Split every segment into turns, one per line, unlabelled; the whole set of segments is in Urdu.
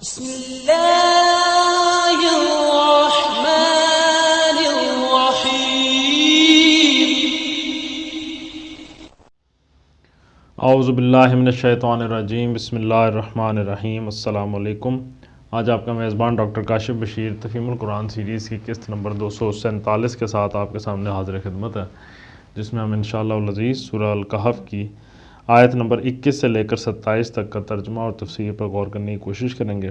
بسم اللہ الرحمن الرحیم۔
اعوذ باللہ من الشیطان الرجیم، بسم اللہ الرحمن الرحیم۔ السلام علیکم۔ آج آپ کا میزبان ڈاکٹر کاشف بشیر تفہیم القرآن سیریز کی قسط نمبر 247 کے ساتھ آپ کے سامنے حاضر خدمت ہے، جس میں ہم انشاءاللہ العزیز سورہ الکہف کی آیت نمبر 21 سے لے کر 27 تک کا ترجمہ اور تفسیر پر غور کرنے کی کوشش کریں گے،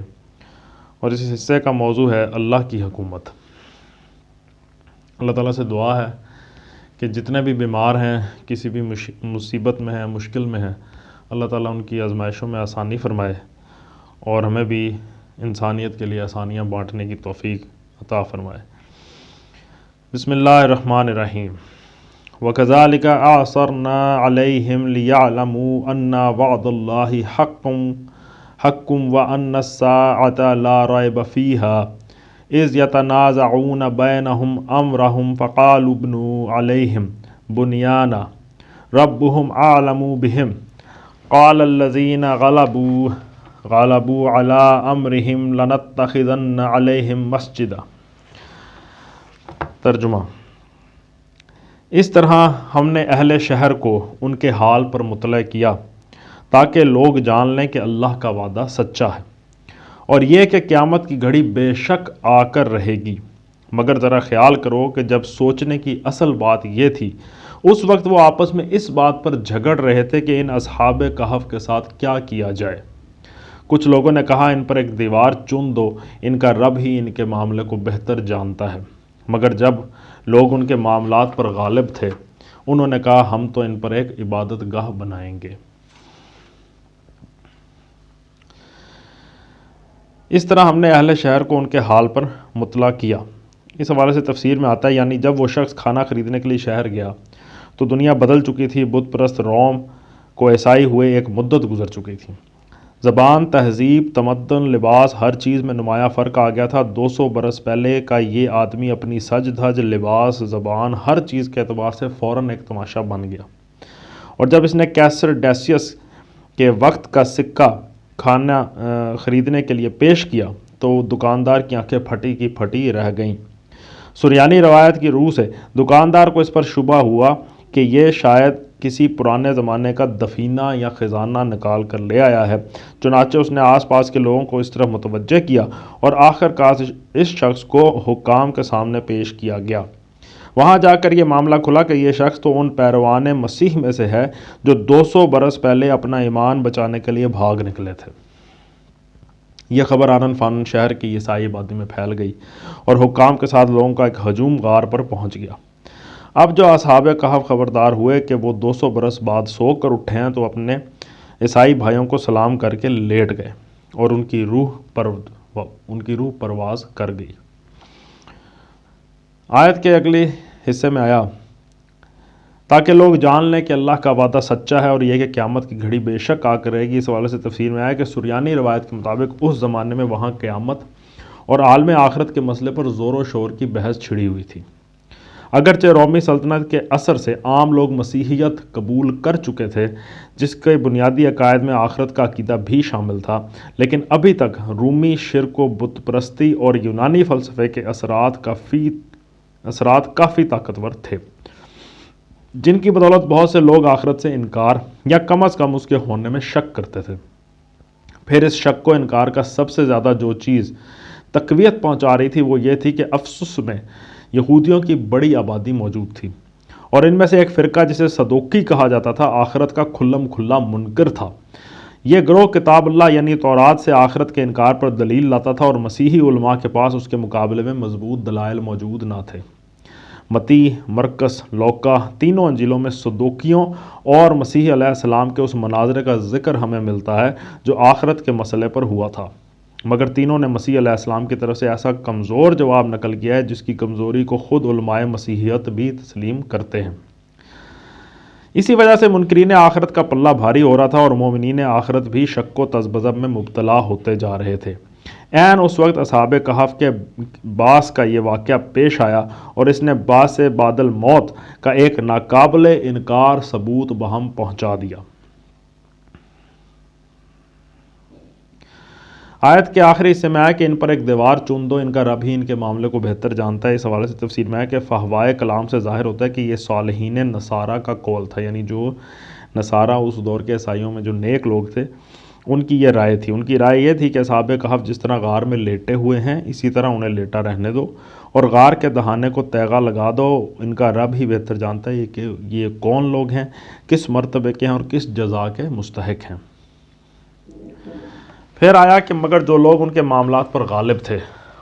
اور اس حصے کا موضوع ہے اللہ کی حکومت۔ اللہ تعالیٰ سے دعا ہے کہ جتنے بھی بیمار ہیں، کسی بھی مصیبت میں ہیں، مشکل میں ہیں، اللہ تعالیٰ ان کی آزمائشوں میں آسانی فرمائے اور ہمیں بھی انسانیت کے لیے آسانیاں بانٹنے کی توفیق عطا فرمائے۔ بسم اللہ الرحمن الرحیم۔ وَكَذَلِكَ أَعْثَرْنَا عَلَيْهِمْ لِيَعْلَمُوا أَنَّ وَعْدَ اللَّهِ حَقٌّ وَأَنَّ السَّاعَةَ لَا رَيْبَ فِيهَا إِذْ يَتَنَازَعُونَ بَيْنَهُمْ أَمْرَهُمْ فَقَالُوا ابْنُوا عَلَيْهِمْ بُنْيَانًا رَبُّهُمْ أَعْلَمُ بِهِمْ قَالَ الَّذِينَ غَلَبُوا عَلَىٰ أَمْرِهِمْ لَنَتَّخِذَنَّ عَلَيْهِمْ مَسْجِدًا۔ ترجمہ: اس طرح ہم نے اہل شہر کو ان کے حال پر مطلع کیا تاکہ لوگ جان لیں کہ اللہ کا وعدہ سچا ہے، اور یہ کہ قیامت کی گھڑی بے شک آ کر رہے گی، مگر ذرا خیال کرو کہ جب سوچنے کی اصل بات یہ تھی، اس وقت وہ آپس میں اس بات پر جھگڑ رہے تھے کہ ان اصحاب کہف کے ساتھ کیا کیا جائے۔ کچھ لوگوں نے کہا ان پر ایک دیوار چن دو، ان کا رب ہی ان کے معاملے کو بہتر جانتا ہے۔ مگر جب لوگ ان کے معاملات پر غالب تھے، انہوں نے کہا ہم تو ان پر ایک عبادت گاہ بنائیں گے۔ اس طرح ہم نے اہل شہر کو ان کے حال پر مطلع کیا۔ اس حوالے سے تفسیر میں آتا ہے، یعنی جب وہ شخص کھانا خریدنے کے لیے شہر گیا تو دنیا بدل چکی تھی، بت پرست روم کو عیسائی ہوئے ایک مدت گزر چکی تھی، زبان، تہذیب، تمدن، لباس، ہر چیز میں نمایاں فرق آ گیا تھا۔ 200 برس پہلے کا یہ آدمی اپنی سج دھج، لباس، زبان، ہر چیز کے اعتبار سے فوراً ایک تماشا بن گیا، اور جب اس نے کیسر ڈیسیس کے وقت کا سکہ کھانا خریدنے کے لیے پیش کیا تو دکاندار کی آنکھیں پھٹی کی پھٹی رہ گئیں۔ سریانی روایت کی روح سے دکاندار کو اس پر شبہ ہوا کہ یہ شاید کسی پرانے زمانے کا دفینہ یا خزانہ نکال کر لے آیا ہے، چنانچہ اس نے آس پاس کے لوگوں کو اس طرف متوجہ کیا اور آخر کار اس شخص کو حکام کے سامنے پیش کیا گیا۔ وہاں جا کر یہ معاملہ کھلا کہ یہ شخص تو ان پیروان مسیح میں سے ہے جو 200 برس پہلے اپنا ایمان بچانے کے لیے بھاگ نکلے تھے۔ یہ خبر آنن فانن شہر کی عیسائی آبادی میں پھیل گئی اور حکام کے ساتھ لوگوں کا ایک ہجوم غار پر پہنچ گیا۔ اب جو اصحاب کہف خبردار ہوئے کہ وہ 200 برس بعد سو کر اٹھے ہیں تو اپنے عیسائی بھائیوں کو سلام کر کے لیٹ گئے، اور ان کی روح پرواز کر گئی۔ آیت کے اگلے حصے میں آیا تاکہ لوگ جان لیں کہ اللہ کا وعدہ سچا ہے اور یہ کہ قیامت کی گھڑی بے شک آ کر رہے گی۔ اس حوالے سے تفسیر میں آیا کہ سریانی روایت کے مطابق اس زمانے میں وہاں قیامت اور عالم آخرت کے مسئلے پر زور و شور کی بحث چھڑی ہوئی تھی۔ اگرچہ رومی سلطنت کے اثر سے عام لوگ مسیحیت قبول کر چکے تھے، جس کے بنیادی عقائد میں آخرت کا عقیدہ بھی شامل تھا، لیکن ابھی تک رومی شرک و بت پرستی اور یونانی فلسفے کے اثرات کافی طاقتور تھے، جن کی بدولت بہت سے لوگ آخرت سے انکار یا کم از کم اس کے ہونے میں شک کرتے تھے۔ پھر اس شک کو انکار کا سب سے زیادہ جو چیز تقویت پہنچا رہی تھی وہ یہ تھی کہ افسس میں یہودیوں کی بڑی آبادی موجود تھی، اور ان میں سے ایک فرقہ جسے صدوقی کہا جاتا تھا آخرت کا کھلم کھلا منکر تھا۔ یہ گروہ کتاب اللہ یعنی تورات سے آخرت کے انکار پر دلیل لاتا تھا، اور مسیحی علماء کے پاس اس کے مقابلے میں مضبوط دلائل موجود نہ تھے۔ متی، مرکس، لوکا تینوں انجیلوں میں صدوقیوں اور مسیح علیہ السلام کے اس مناظرے کا ذکر ہمیں ملتا ہے جو آخرت کے مسئلے پر ہوا تھا، مگر تینوں نے مسیح علیہ السلام کی طرف سے ایسا کمزور جواب نقل کیا ہے جس کی کمزوری کو خود علماء مسیحیت بھی تسلیم کرتے ہیں۔ اسی وجہ سے منکرین آخرت کا پلہ بھاری ہو رہا تھا اور مومنین آخرت بھی شک و تذبذب میں مبتلا ہوتے جا رہے تھے۔ عین اس وقت اصحاب کہف کے باس کا یہ واقعہ پیش آیا اور اس نے باس بعد الموت کا ایک ناقابل انکار ثبوت بہم پہنچا دیا۔ آیت کے آخری حصے میں آیا کہ ان پر ایک دیوار چن دو، ان کا رب ہی ان کے معاملے کو بہتر جانتا ہے۔ اس حوالے سے تفسیر میں ہے کہ فہوائے کلام سے ظاہر ہوتا ہے کہ یہ صالحین نصارہ کا قول تھا، یعنی جو نصارہ اس دور کے عیسائیوں میں جو نیک لوگ تھے ان کی یہ رائے تھی۔ ان کی رائے یہ تھی کہ اصحاب کہف جس طرح غار میں لیٹے ہوئے ہیں اسی طرح انہیں لیٹا رہنے دو اور غار کے دہانے کو تیغا لگا دو، ان کا رب ہی بہتر جانتا ہے کہ یہ کون لوگ ہیں، کس مرتبے کے ہیں اور کس جزا کے مستحق ہیں۔ پھر آیا کہ مگر جو لوگ ان کے معاملات پر غالب تھے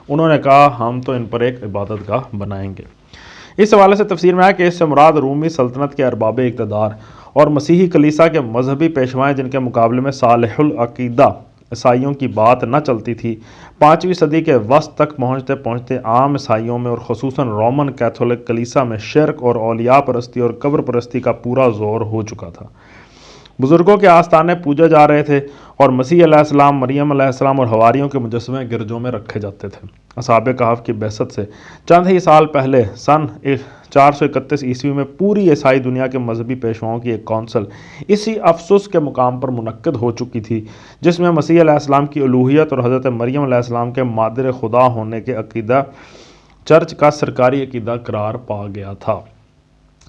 انہوں نے کہا ہم تو ان پر ایک عبادت گاہ بنائیں گے۔ اس حوالے سے تفسیر میں ہے کہ اس سے مراد رومی سلطنت کے ارباب اقتدار اور مسیحی کلیسا کے مذہبی پیشوائیں جن کے مقابلے میں صالح العقیدہ عیسائیوں کی بات نہ چلتی تھی۔ 5ویں صدی کے وسط تک پہنچتے پہنچتے عام عیسائیوں میں اور خصوصاً رومن کیتھولک کلیسا میں شرک اور اولیاء پرستی اور قبر پرستی کا پورا زور ہو چکا تھا۔ بزرگوں کے آستانے پوجے جا رہے تھے اور مسیح علیہ السلام، مریم علیہ السلام اور حواریوں کے مجسمے گرجوں میں رکھے جاتے تھے۔ اصحاب کہف کی بعثت سے چند ہی سال پہلے سن 431 عیسوی میں پوری عیسائی دنیا کے مذہبی پیشواؤں کی ایک کونسل اسی افسوس کے مقام پر منعقد ہو چکی تھی جس میں مسیح علیہ السلام کی الوہیت اور حضرت مریم علیہ السلام کے مادر خدا ہونے کے عقیدہ چرچ کا سرکاری عقیدہ قرار پا گیا تھا۔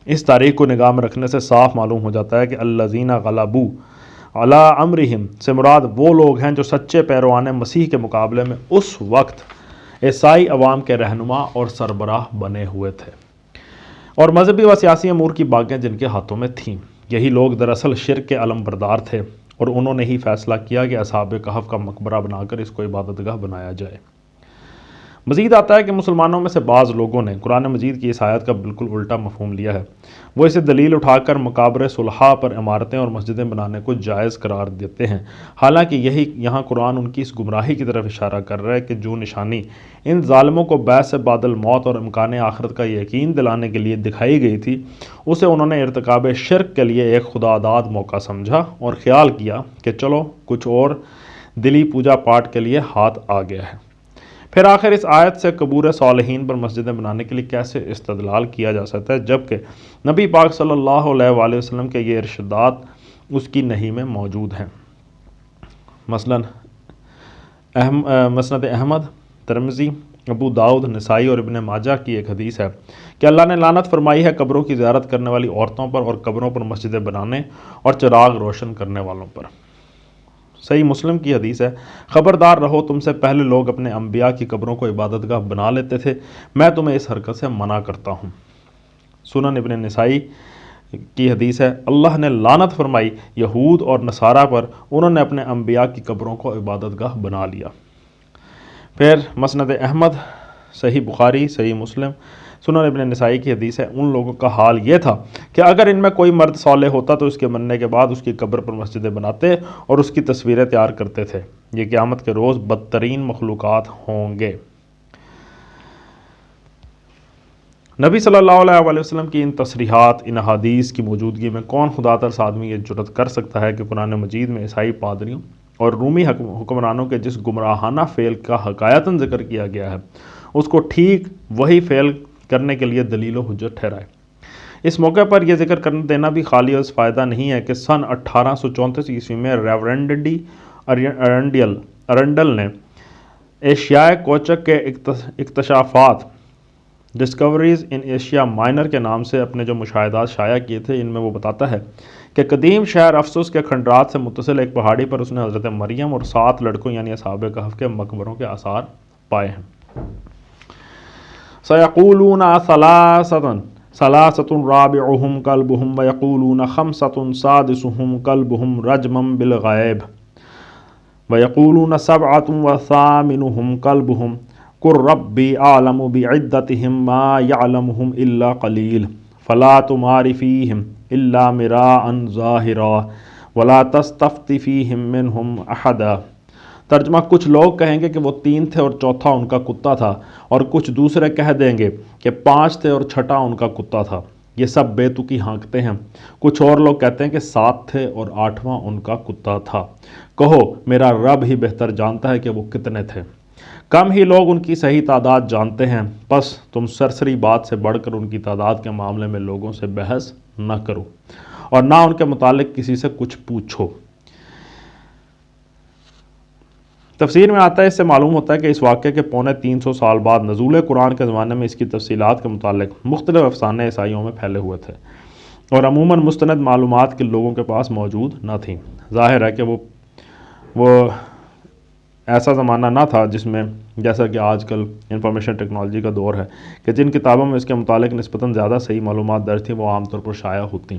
اس تاریخ کو نگاہ میں رکھنے سے صاف معلوم ہو جاتا ہے کہ الذین غلبوا علی امرہم سے مراد وہ لوگ ہیں جو سچے پیروان مسیح کے مقابلے میں اس وقت عیسائی عوام کے رہنما اور سربراہ بنے ہوئے تھے اور مذہبی و سیاسی امور کی باغیں جن کے ہاتھوں میں تھیں۔ یہی لوگ دراصل شرک کے علم بردار تھے اور انہوں نے ہی فیصلہ کیا کہ اصحاب کہف کا مقبرہ بنا کر اس کو عبادت گاہ بنایا جائے۔ مزید آتا ہے کہ مسلمانوں میں سے بعض لوگوں نے قرآن مجید کی اس آیت کا بالکل الٹا مفہوم لیا ہے۔ وہ اسے دلیل اٹھا کر مقابر صلحاء پر عمارتیں اور مسجدیں بنانے کو جائز قرار دیتے ہیں، حالانکہ یہی یہاں قرآن ان کی اس گمراہی کی طرف اشارہ کر رہا ہے کہ جو نشانی ان ظالموں کو بعث سے بعد الموت اور امکان آخرت کا یقین دلانے کے لیے دکھائی گئی تھی اسے انہوں نے ارتکاب شرک کے لیے ایک خداداد موقع سمجھا اور خیال کیا کہ چلو کچھ اور دلی پوجا پاٹ کے لیے ہاتھ آ گیا ہے۔ پھر آخر اس آیت سے قبور صالحین پر مسجدیں بنانے کے لیے کیسے استدلال کیا جا سکتا ہے جبکہ نبی پاک صلی اللہ علیہ وآلہ وسلم کے یہ ارشادات اس کی نہی میں موجود ہیں۔ مثلا مسند احمد، ترمذی، ابو داؤد، نسائی اور ابن ماجہ کی ایک حدیث ہے کہ اللہ نے لعنت فرمائی ہے قبروں کی زیارت کرنے والی عورتوں پر اور قبروں پر مسجدیں بنانے اور چراغ روشن کرنے والوں پر۔ صحیح مسلم کی حدیث ہے، خبردار رہو تم سے پہلے لوگ اپنے انبیاء کی قبروں کو عبادت گاہ بنا لیتے تھے، میں تمہیں اس حرکت سے منع کرتا ہوں۔ سنن ابن نسائی کی حدیث ہے، اللہ نے لعنت فرمائی یہود اور نصارہ پر، انہوں نے اپنے انبیاء کی قبروں کو عبادت گاہ بنا لیا۔ پھر مسند احمد، صحیح بخاری، صحیح مسلم، سنن ابن نسائی کی حدیث ہے، ان لوگوں کا حال یہ تھا کہ اگر ان میں کوئی مرد صالح ہوتا تو اس کے مرنے کے بعد اس کی قبر پر مسجدیں بناتے اور اس کی تصویریں تیار کرتے تھے۔ یہ قیامت کے روز بدترین مخلوقات ہوں گے۔ نبی صلی اللہ علیہ وسلم کی ان تصریحات، ان احادیث کی موجودگی میں کون خدا ترس آدمی یہ جرأت کر سکتا ہے کہ قرآن مجید میں عیسائی پادریوں اور رومی حکمرانوں کے جس گمراہانہ فعل کا حکایتاً ذکر کیا گیا ہے اس کو ٹھیک وہی فعل کرنے کے لیے دلیل و حجت ٹھہرائے۔ اس موقع پر یہ ذکر کرنے دینا بھی خالی اس فائدہ نہیں ہے کہ سن 1834 عیسوی میں ریورنڈ ڈی ارنڈل نے ایشیائے کوچک کے اکتشافات ڈسکوریز ان ایشیا مائنر کے نام سے اپنے جو مشاہدات شائع کیے تھے، ان میں وہ بتاتا ہے کہ قدیم شہر افسوس کے کھنڈرات سے متصل ایک پہاڑی پر اس نے حضرت مریم اور 7 لڑکوں یعنی اصحاب کہف کے مقبروں کے آثار پائے ہیں۔ سَيَقُولُونَ ثَلَاثَةٌ رَابِعُهُمْ كَلْبُهُمْ وَيَقُولُونَ 5 سَادِسُهُمْ كَلْبُهُمْ رَجْمًا بِالْغَيْبِ وَيَقُولُونَ 7 وَثَامِنُهُمْ كَلْبُهُمْ قُلْ رَبِّي أَعْلَمُ بِعِدَّتِهِمْ مَا يَعْلَمُهُمْ إِلَّا قَلِيلٌ فَلَا تُمَارِ فِيهِمْ إِلَّا مِرَاءً ظَاهِرًا وَلَا تَسْتَفْتِ فِيهِمْ مِنْهُمْ أَحَدًا۔ ترجمہ، کچھ لوگ کہیں گے کہ وہ 3 تھے اور چوتھا ان کا کتا تھا، اور کچھ دوسرے کہہ دیں گے کہ 5 تھے اور چھٹا ان کا کتا تھا، یہ سب بے تکی ہانکتے ہیں۔ کچھ اور لوگ کہتے ہیں کہ 7 تھے اور 8واں ان کا کتا تھا۔ کہو میرا رب ہی بہتر جانتا ہے کہ وہ کتنے تھے، کم ہی لوگ ان کی صحیح تعداد جانتے ہیں، بس تم سرسری بات سے بڑھ کر ان کی تعداد کے معاملے میں لوگوں سے بحث نہ کرو اور نہ ان کے متعلق کسی سے کچھ پوچھو۔ تفسیر میں آتا ہے، اس سے معلوم ہوتا ہے کہ اس واقعے کے 350 سال بعد نزول قرآن کے زمانے میں اس کی تفصیلات کے متعلق مختلف افسانے عیسائیوں میں پھیلے ہوئے تھے اور عموماً مستند معلومات کے لوگوں کے پاس موجود نہ تھیں۔ ظاہر ہے کہ وہ ایسا زمانہ نہ تھا جس میں جیسا کہ آج کل انفارمیشن ٹیکنالوجی کا دور ہے کہ جن کتابوں میں اس کے متعلق نسبتاً زیادہ صحیح معلومات درج تھیں وہ عام طور پر شائع ہوتی۔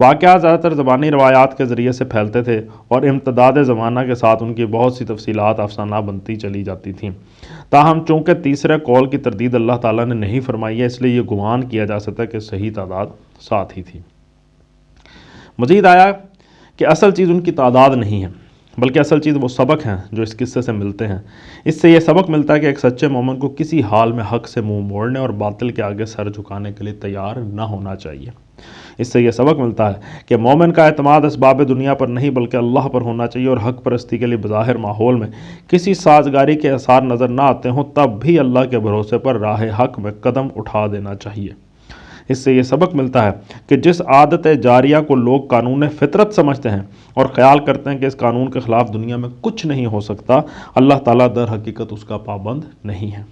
واقعات زیادہ تر زبانی روایات کے ذریعے سے پھیلتے تھے اور امتداد زمانہ کے ساتھ ان کی بہت سی تفصیلات افسانہ بنتی چلی جاتی تھیں۔ تاہم چونکہ تیسرے قول کی تردید اللہ تعالیٰ نے نہیں فرمائی ہے، اس لیے یہ گمان کیا جا سکتا ہے کہ صحیح تعداد 7 ہی تھی۔ مزید آیا کہ اصل چیز ان کی تعداد نہیں ہے بلکہ اصل چیز وہ سبق ہیں جو اس قصے سے ملتے ہیں۔ اس سے یہ سبق ملتا ہے کہ ایک سچے مومن کو کسی حال میں حق سے منہ موڑنے اور باطل کے آگے سر جھکانے کے لیے تیار نہ ہونا چاہیے۔ اس سے یہ سبق ملتا ہے کہ مومن کا اعتماد اسباب دنیا پر نہیں بلکہ اللہ پر ہونا چاہیے، اور حق پرستی کے لیے بظاہر ماحول میں کسی سازگاری کے آثار نظر نہ آتے ہوں تب بھی اللہ کے بھروسے پر راہ حق میں قدم اٹھا دینا چاہیے۔ اس سے یہ سبق ملتا ہے کہ جس عادت جاریہ کو لوگ قانون فطرت سمجھتے ہیں اور خیال کرتے ہیں کہ اس قانون کے خلاف دنیا میں کچھ نہیں ہو سکتا، اللہ تعالیٰ در حقیقت اس کا پابند نہیں ہے۔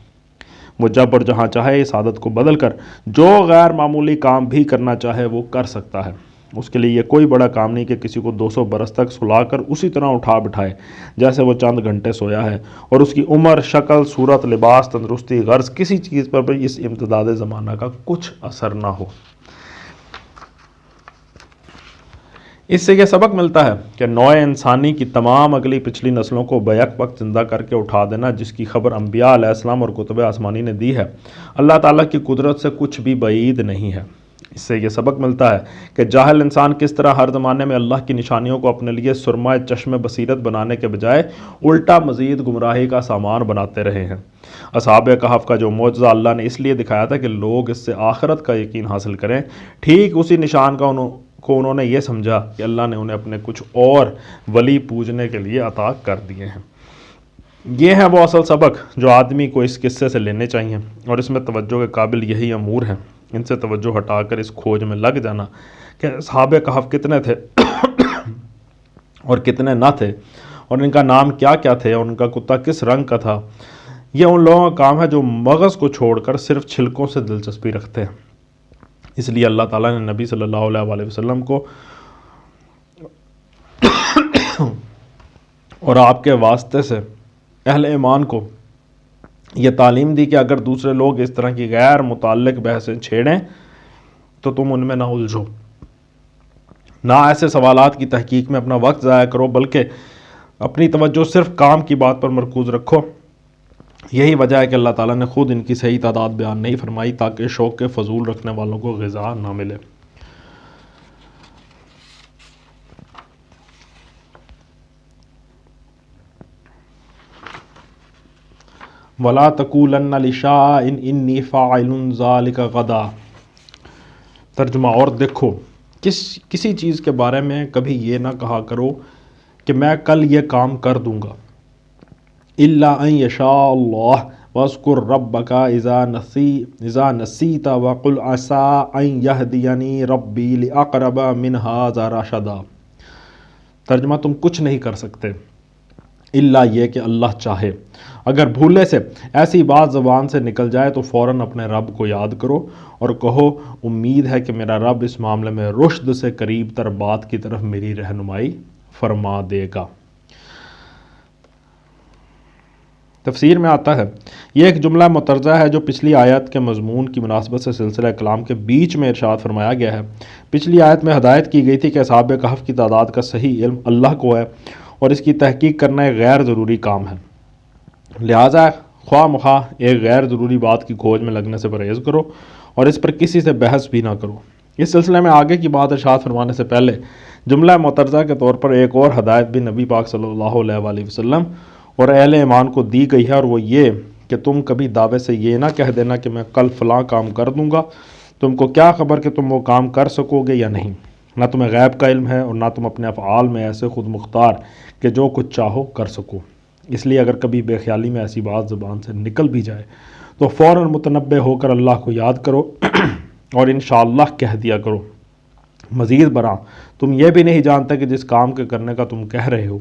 وہ جب اور جہاں چاہے اس عادت کو بدل کر جو غیر معمولی کام بھی کرنا چاہے وہ کر سکتا ہے۔ اس کے لیے یہ کوئی بڑا کام نہیں کہ کسی کو 200 برس تک سلا کر اسی طرح اٹھا بٹھائے جیسے وہ چند گھنٹے سویا ہے، اور اس کی عمر، شکل، صورت، لباس، تندرستی، غرض کسی چیز پر بھی اس امتداد زمانہ کا کچھ اثر نہ ہو۔ اس سے یہ سبق ملتا ہے کہ نوع انسانی کی تمام اگلی پچھلی نسلوں کو بیک وقت زندہ کر کے اٹھا دینا، جس کی خبر انبیاء علیہ السلام اور کتب آسمانی نے دی ہے، اللہ تعالیٰ کی قدرت سے کچھ بھی بعید نہیں ہے۔ اس سے یہ سبق ملتا ہے کہ جاہل انسان کس طرح ہر زمانے میں اللہ کی نشانیوں کو اپنے لیے سرمہ چشم بصیرت بنانے کے بجائے الٹا مزید گمراہی کا سامان بناتے رہے ہیں۔ اصحاب کہف کا جو معجزہ اللہ نے اس لیے دکھایا تھا کہ لوگ اس سے آخرت کا یقین حاصل کریں، ٹھیک اسی نشان کا انہوں نے یہ سمجھا کہ اللہ نے انہیں اپنے کچھ اور ولی پوجنے کے لیے عطا کر دیے ہیں۔ یہ ہیں وہ اصل سبق جو آدمی کو اس قصے سے لینے چاہیے، اور اس میں توجہ کے قابل یہی امور ہیں۔ ان سے توجہ ہٹا کر اس کھوج میں لگ جانا کہ اصحاب کہف کتنے تھے اور کتنے نہ تھے، اور ان کا نام کیا کیا تھے، اور ان کا کتا کس رنگ کا تھا، یہ ان لوگوں کا کام ہے جو مغز کو چھوڑ کر صرف چھلکوں سے دلچسپی رکھتے ہیں۔ اس لیے اللہ تعالیٰ نے نبی صلی اللہ علیہ وآلہ وسلم کو اور آپ کے واسطے سے اہل ایمان کو یہ تعلیم دی کہ اگر دوسرے لوگ اس طرح کی غیر متعلق بحثیں چھیڑیں تو تم ان میں نہ الجھو، نہ ایسے سوالات کی تحقیق میں اپنا وقت ضائع کرو، بلکہ اپنی توجہ صرف کام کی بات پر مرکوز رکھو۔ یہی وجہ ہے کہ اللہ تعالیٰ نے خود ان کی صحیح تعداد بیان نہیں فرمائی تاکہ شوق کے فضول رکھنے والوں کو غذا نہ ملے۔ وَلَا تَقُولَنَّ لِشَيْءٍ إِنِّي فَاعِلٌ ذَلِكَ غَدًا۔ ترجمہ: اور دیکھو، کسی چیز کے بارے میں کبھی یہ نہ کہا کرو کہ میں کل یہ کام کر دوں گا، إِلَّا أَن يَشَاءَ اللَّهُ وَاذْكُر رَّبَّكَ إِذَا نَسِيتَ وَقُلْ عَسَىٰ أَن يَهْدِيَنِي رَبِّي لِأَقْرَبَ مِنْ هَٰذَا رَشَدًا۔ ترجمہ: تم کچھ نہیں کر سکتے الا یہ کہ اللہ چاہے۔ اگر بھولے سے ایسی بات زبان سے نکل جائے تو فوراً اپنے رب کو یاد کرو اور کہو، امید ہے کہ میرا رب اس معاملے میں رشد سے قریب تر بات کی طرف میری رہنمائی فرما دے گا۔ تفسیر میں آتا ہے، یہ ایک جملہ مترجہ ہے جو پچھلی آیت کے مضمون کی مناسبت سے سلسلہ کلام کے بیچ میں ارشاد فرمایا گیا ہے۔ پچھلی آیت میں ہدایت کی گئی تھی کہ اصحاب کہف کی تعداد کا صحیح علم اللہ کو ہے اور اس کی تحقیق کرنا ایک غیر ضروری کام ہے، لہٰذا خواہ مخواہ ایک غیر ضروری بات کی کھوج میں لگنے سے پرہیز کرو اور اس پر کسی سے بحث بھی نہ کرو۔ اس سلسلے میں آگے کی بات ارشاد فرمانے سے پہلے جملہ مترجہ کے طور پر ایک اور ہدایت بھی نبی پاک صلی اللہ علیہ وآلہ وسلم اور اہل ایمان کو دی گئی ہے، اور وہ یہ کہ تم کبھی دعوے سے یہ نہ کہہ دینا کہ میں کل فلاں کام کر دوں گا، تم کو کیا خبر کہ تم وہ کام کر سکو گے یا نہیں۔ نہ تمہیں غیب کا علم ہے اور نہ تم اپنے افعال میں ایسے خود مختار کہ جو کچھ چاہو کر سکو۔ اس لیے اگر کبھی بے خیالی میں ایسی بات زبان سے نکل بھی جائے تو فوراً متنبہ ہو کر اللہ کو یاد کرو اور انشاءاللہ کہہ دیا کرو۔ مزید برآں تم یہ بھی نہیں جانتے کہ جس کام کے کرنے کا تم کہہ رہے ہو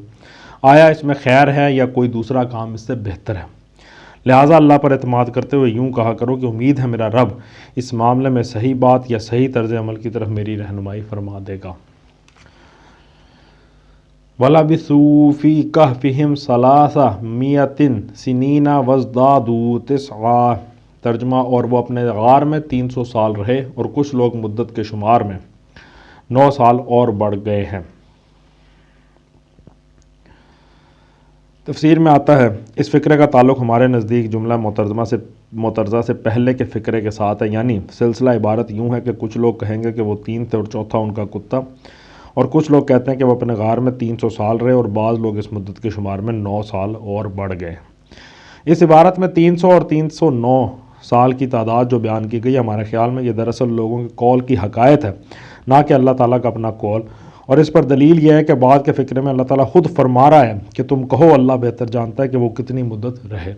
آیا اس میں خیر ہے یا کوئی دوسرا کام اس سے بہتر ہے؟ لہٰذا اللہ پر اعتماد کرتے ہوئے یوں کہا کرو کہ امید ہے میرا رب اس معاملے میں صحیح بات یا صحیح طرز عمل کی طرف میری رہنمائی فرما دے گا۔ وَلَبِثُوا فِي كَهْفِهِمْ 300 سِنِينَ وَازْدَادُوا 9۔ ترجمہ، اور وہ اپنے غار میں 300 سال رہے اور کچھ لوگ مدت کے شمار میں 9 سال اور بڑھ گئے ہیں۔ تفسیر میں آتا ہے اس فقرے کا تعلق ہمارے نزدیک جملہ معترضہ سے پہلے کے فقرے کے ساتھ ہے، یعنی سلسلہ عبارت یوں ہے کہ کچھ لوگ کہیں گے کہ وہ 3 تھے اور چوتھا ان کا کتا، اور کچھ لوگ کہتے ہیں کہ وہ اپنے غار میں 300 سال رہے اور بعض لوگ اس مدت کے شمار میں 9 سال اور بڑھ گئے۔ اس عبارت میں 300 اور 309 سال کی تعداد جو بیان کی گئی، ہمارے خیال میں یہ دراصل لوگوں کے قول کی حکایت ہے، نہ کہ اللہ تعالیٰ کا اپنا قول، اور اس پر دلیل یہ ہے کہ بعد کے فقرے میں اللہ تعالیٰ خود فرما رہا ہے کہ تم کہو اللہ بہتر جانتا ہے کہ وہ کتنی مدت رہے۔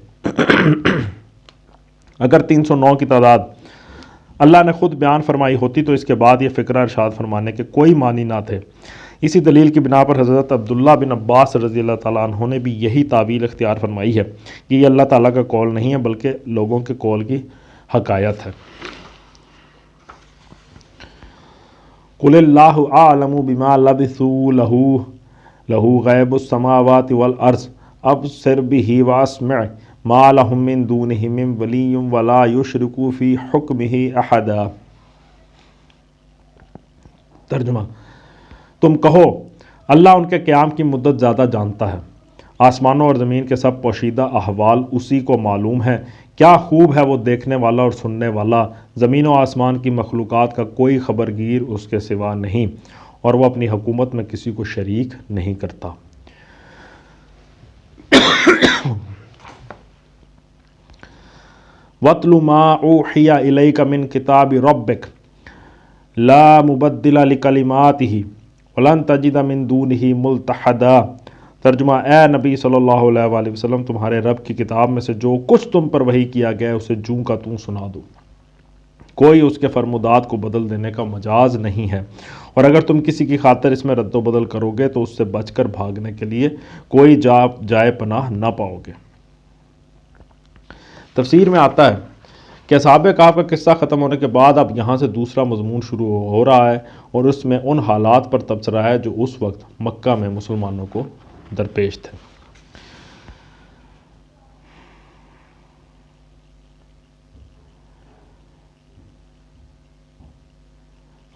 اگر 309 کی تعداد اللہ نے خود بیان فرمائی ہوتی تو اس کے بعد یہ فقرہ ارشاد فرمانے کے کوئی معنی نہ تھے۔ اسی دلیل کی بنا پر حضرت عبداللہ بن عباس رضی اللہ تعالیٰ عنہ نے بھی یہی تعویل اختیار فرمائی ہے کہ یہ اللہ تعالیٰ کا قول نہیں ہے بلکہ لوگوں کے قول کی حکایت ہے۔ قُلِ اللَّهُ أَعْلَمُ بِمَا لَبِثُوا لَهُ غَيْبُ السَّمَاوَاتِ وَالْأَرْضِ أَبْصِرْ بِهِ وَأَسْمِعْ مَا لَهُم مِّن دُونِهِ مِّن وَلِيٍّ وَلَا يُشْرِكُ فِي حُكْمِهِ أَحَدًا۔ ترجمہ، تم کہو اللہ ان کے قیام کی مدت زیادہ جانتا ہے، آسمانوں اور زمین کے سب پوشیدہ احوال اسی کو معلوم ہے، کیا خوب ہے وہ دیکھنے والا اور سننے والا، زمین و آسمان کی مخلوقات کا کوئی خبرگیر اس کے سوا نہیں، اور وہ اپنی حکومت میں کسی کو شریک نہیں کرتا۔ وَاتْلُ مَا أُوحِيَ إِلَيْكَ مِنْ كِتَابِ رَبِّكَ لَا مُبَدِّلَ لِكَلِمَاتِهِ وَلَن تَجِدَ مِن دُونِهِ مُلْتَحَدًا۔ ترجمہ، اے نبی صلی اللہ علیہ وآلہ وسلم، تمہارے رب کی کتاب میں سے جو کچھ تم پر وحی کیا گیا اسے جوں کا توں سنا دو، کوئی اس کے فرمودات کو بدل دینے کا مجاز نہیں ہے، اور اگر تم کسی کی خاطر اس میں رد و بدل کرو گے تو اس سے بچ کر بھاگنے کے لیے کوئی جائے پناہ نہ پاؤ گے۔ تفسیر میں آتا ہے کہ اصحاب کہف کا قصہ ختم ہونے کے بعد اب یہاں سے دوسرا مضمون شروع ہو رہا ہے، اور اس میں ان حالات پر تبصرہ ہے جو اس وقت مکہ میں مسلمانوں کو درپیش تھے۔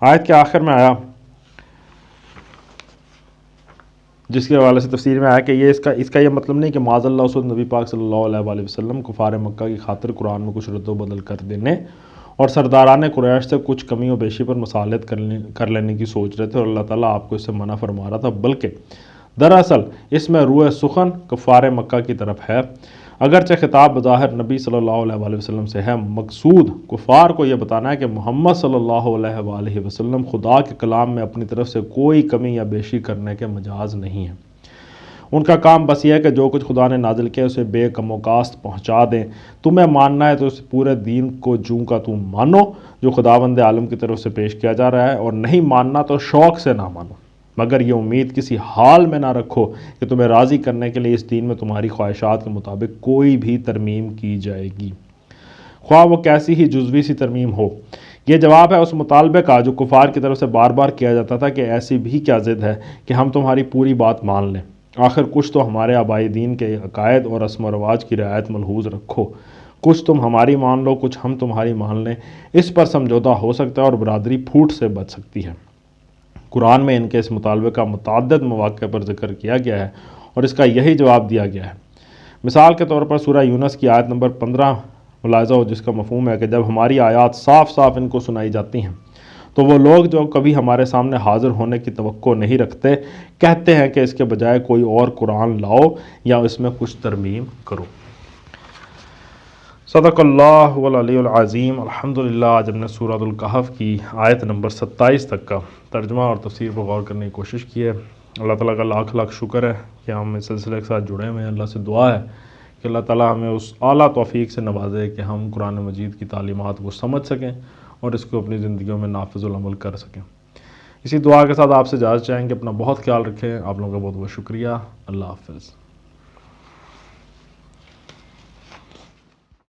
آیت کے آخر میں آیا جس کے حوالے سے تفسیر میں آیا کہ یہ اس کا یہ مطلب نہیں کہ معاذ اللہ اس وقت نبی پاک صلی اللہ علیہ وآلہ وسلم کفار مکہ کی خاطر قرآن میں کچھ رد و بدل کر دینے اور سرداران قریش سے کچھ کمی و بیشی پر مصالحت کر لینے کی سوچ رہے تھے، اور اللہ تعالیٰ آپ کو اس سے منع فرما رہا تھا، بلکہ دراصل اس میں روح سخن کفار مکہ کی طرف ہے۔ اگرچہ خطاب بظاہر نبی صلی اللہ علیہ وآلہ وسلم سے ہے، مقصود کفار کو یہ بتانا ہے کہ محمد صلی اللہ علیہ وآلہ وسلم خدا کے کلام میں اپنی طرف سے کوئی کمی یا بیشی کرنے کے مجاز نہیں ہے۔ ان کا کام بس یہ ہے کہ جو کچھ خدا نے نازل کیا اسے بے کم و کاست پہنچا دیں۔ تمہیں ماننا ہے تو اس پورے دین کو جوں کا توں مانو جو خداوند عالم کی طرف سے پیش کیا جا رہا ہے، اور نہیں ماننا تو شوق سے نہ مانو، مگر یہ امید کسی حال میں نہ رکھو کہ تمہیں راضی کرنے کے لیے اس دین میں تمہاری خواہشات کے مطابق کوئی بھی ترمیم کی جائے گی، خواہ وہ کیسی ہی جزوی سی ترمیم ہو۔ یہ جواب ہے اس مطالبے کا جو کفار کی طرف سے بار بار کیا جاتا تھا کہ ایسی بھی کیا ضد ہے کہ ہم تمہاری پوری بات مان لیں، آخر کچھ تو ہمارے آبائی دین کے عقائد اور رسم و رواج کی رعایت ملحوظ رکھو، کچھ تم ہماری مان لو کچھ ہم تمہاری مان لیں، اس پر سمجھوتہ ہو سکتا ہے اور برادری پھوٹ سے بچ سکتی ہے۔ قرآن میں ان کے اس مطالبے کا متعدد مواقع پر ذکر کیا گیا ہے اور اس کا یہی جواب دیا گیا ہے۔ مثال کے طور پر سورہ یونس کی آیت نمبر 15 ملاحظہ ہو، جس کا مفہوم ہے کہ جب ہماری آیات صاف صاف ان کو سنائی جاتی ہیں تو وہ لوگ جو کبھی ہمارے سامنے حاضر ہونے کی توقع نہیں رکھتے کہتے ہیں کہ اس کے بجائے کوئی اور قرآن لاؤ یا اس میں کچھ ترمیم کرو۔ صدق اللہ العلی العظیم۔ الحمدللہ آج ہم نے سورۃ الکہف کی آیت نمبر 27 تک کا ترجمہ اور تفسیر پر غور کرنے کی کوشش کی ہے۔ اللہ تعالیٰ کا لاکھ لاکھ شکر ہے کہ ہم اس سلسلے کے ساتھ جڑے ہوئے ہیں۔ اللہ سے دعا ہے کہ اللہ تعالیٰ ہمیں اس اعلیٰ توفیق سے نوازے کہ ہم قرآن مجید کی تعلیمات کو سمجھ سکیں اور اس کو اپنی زندگیوں میں نافذ العمل کر سکیں۔ اسی دعا کے ساتھ آپ سے اجازت چاہیں گے. اپنا بہت خیال رکھیں. آپ لوگوں کا بہت بہت شکریہ. اللہ حافظ.